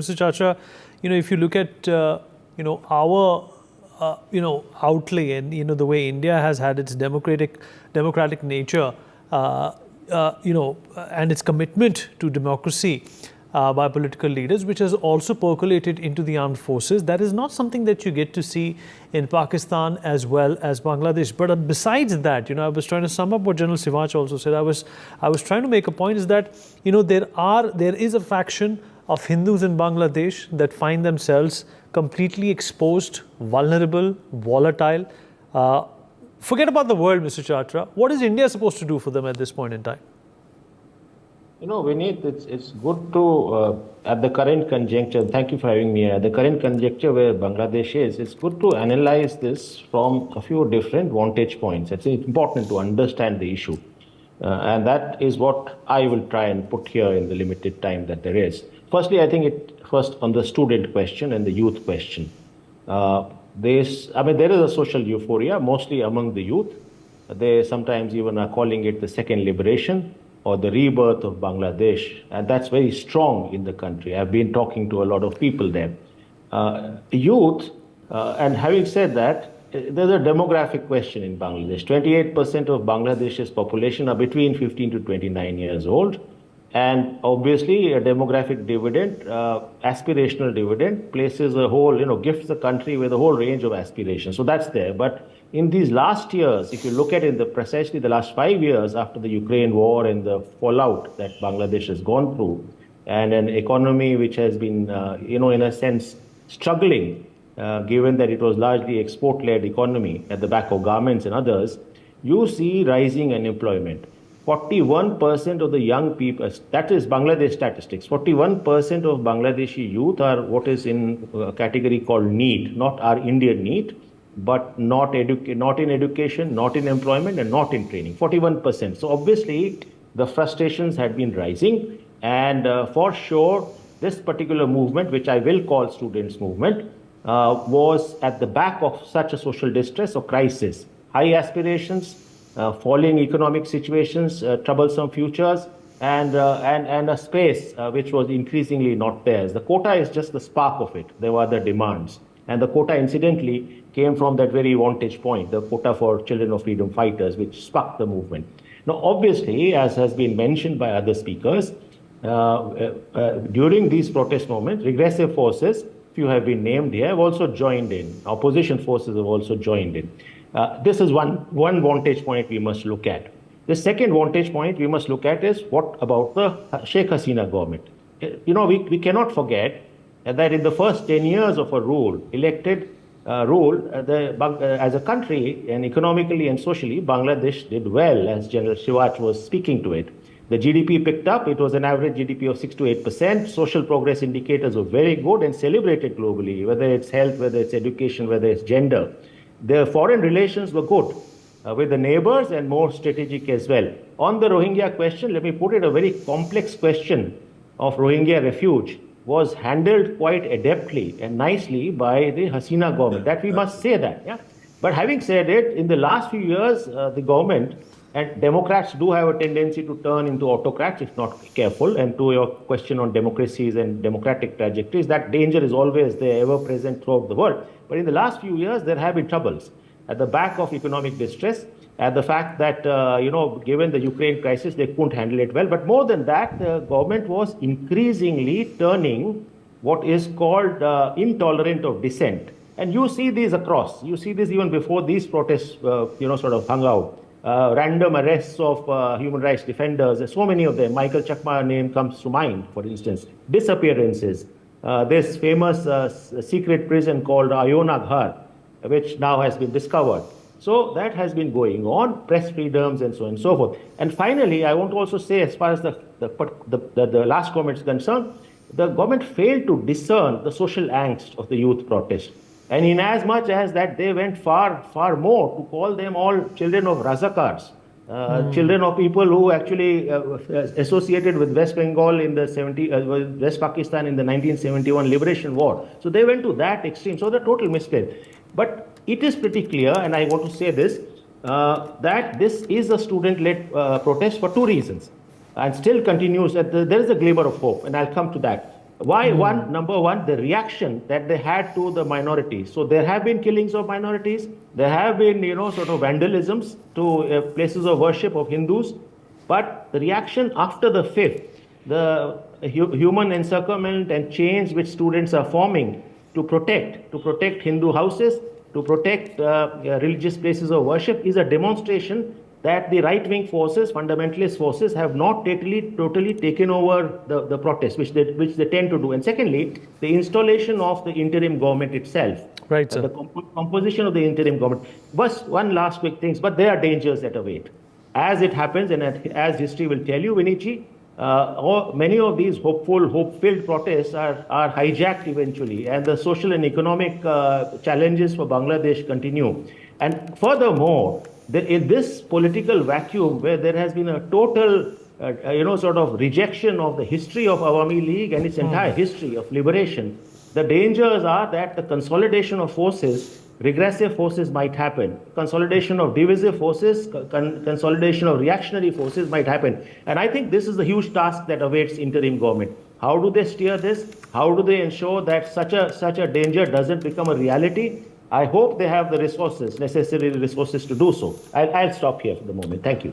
Mr. Chachra, if you look at, our, outlay and, the way India has had its democratic nature, and its commitment to democracy by political leaders, which has also percolated into the armed forces. That is not something that you get to see in Pakistan as well as Bangladesh. But besides that, I was trying to sum up what General Sivach also said. I was trying to make a point is that, there is a faction of Hindus in Bangladesh that find themselves completely exposed, vulnerable, volatile. Forget about the world, Mr. Chachra. What is India supposed to do for them at this point in time? Vineet, it's good to, at the current conjuncture, thank you for having me, at the current conjuncture where Bangladesh is, it's good to analyze this from a few different vantage points. It's important to understand the issue. And that is what I will try and put here in the limited time that there is. Firstly, I think first on the student question and the youth question. There is a social euphoria, mostly among the youth. They sometimes even are calling it the second liberation or the rebirth of Bangladesh. And that's very strong in the country. I've been talking to a lot of people there. Youth, and having said that, there's a demographic question in Bangladesh. 28% of Bangladesh's population are between 15 to 29 years old. And obviously, a demographic dividend, aspirational dividend, places a whole, gifts the country with a whole range of aspirations. So that's there. But in these last years, if you look at it, precisely the last 5 years after the Ukraine war and the fallout that Bangladesh has gone through, and an economy which has been, in a sense, struggling, given that it was largely export-led economy at the back of garments and others, you see rising unemployment. 41% of the young people, that is Bangladesh statistics, 41% of Bangladeshi youth are what is in a category called NEET, not our Indian NEET, but not in education, not in employment, and not in training, 41%. So obviously, the frustrations had been rising. And for sure, this particular movement, which I will call students' movement, was at the back of such a social distress or crisis. High aspirations, falling economic situations, troublesome futures, and a space which was increasingly not theirs. The quota is just the spark of it. There were other demands. And the quota, incidentally, came from that very vantage point, the quota for children of freedom fighters, which sparked the movement. Now, obviously, as has been mentioned by other speakers, during these protest moments, regressive forces, few have been named here, have also joined in. Opposition forces have also joined in. This is one vantage point we must look at. The second vantage point we must look at is what about the Sheikh Haseena government? We cannot forget that in the first 10 years of a elected rule, as a country and economically and socially, Bangladesh did well, as General Sivach was speaking to it. The GDP picked up. It was an average GDP of 6 to 8%. Social progress indicators were very good and celebrated globally, whether it's health, whether it's education, whether it's gender. Their foreign relations were good with the neighbors and more strategic as well. On the Rohingya question, let me put it, a very complex question of Rohingya refuge was handled quite adeptly and nicely by the Haseena government. That we must say that. Yeah. But having said it, in the last few years, the government and Democrats do have a tendency to turn into autocrats if not careful. And to your question on democracies and democratic trajectories, that danger is always there, ever present throughout the world. But in the last few years, there have been troubles at the back of economic distress, at the fact that, given the Ukraine crisis, they couldn't handle it well. But more than that, the government was increasingly turning what is called intolerant of dissent. And you see these across. You see this even before these protests, sort of hung out. Random arrests of human rights defenders, there's so many of them. Michael Chakma's name comes to mind, for instance. Disappearances. This famous secret prison called Ayona Ghar, which now has been discovered. So that has been going on, press freedoms and so on and so forth. And finally, I want to also say, as far as the last comment is concerned, the government failed to discern the social angst of the youth protest. And in as much as that, they went far, far more to call them all children of Razakars, children of people who actually associated with West Bengal in the West Pakistan in the 1971 Liberation War. So they went to that extreme. So the total misplaced. But it is pretty clear, and I want to say this, that this is a student-led protest for two reasons, and still continues. There is a glimmer of hope, and I'll come to that. Why? Number one, the reaction that they had to the minorities. So there have been killings of minorities. There have been, sort of vandalisms to places of worship of Hindus. But the reaction after the 5th, the human encirclement and chains which students are forming to protect Hindu houses, to protect religious places of worship, is a demonstration that the right-wing forces, fundamentalist forces, have not totally taken over the protest, which they tend to do. And secondly, the installation of the interim government itself, Right, sir. the composition of the interim government. But one last quick thing, but there are dangers that await. As it happens, and as history will tell you, Vinici, many of these hope-filled protests are hijacked eventually, and the social and economic challenges for Bangladesh continue. And furthermore, in this political vacuum where there has been a total, sort of rejection of the history of Awami League and its entire history of liberation, the dangers are that the consolidation of forces, regressive forces might happen. Consolidation of divisive forces, consolidation of reactionary forces might happen. And I think this is the huge task that awaits interim government. How do they steer this? How do they ensure that such a danger doesn't become a reality? I hope they have the necessary resources to do so. I'll stop here for the moment. Thank you.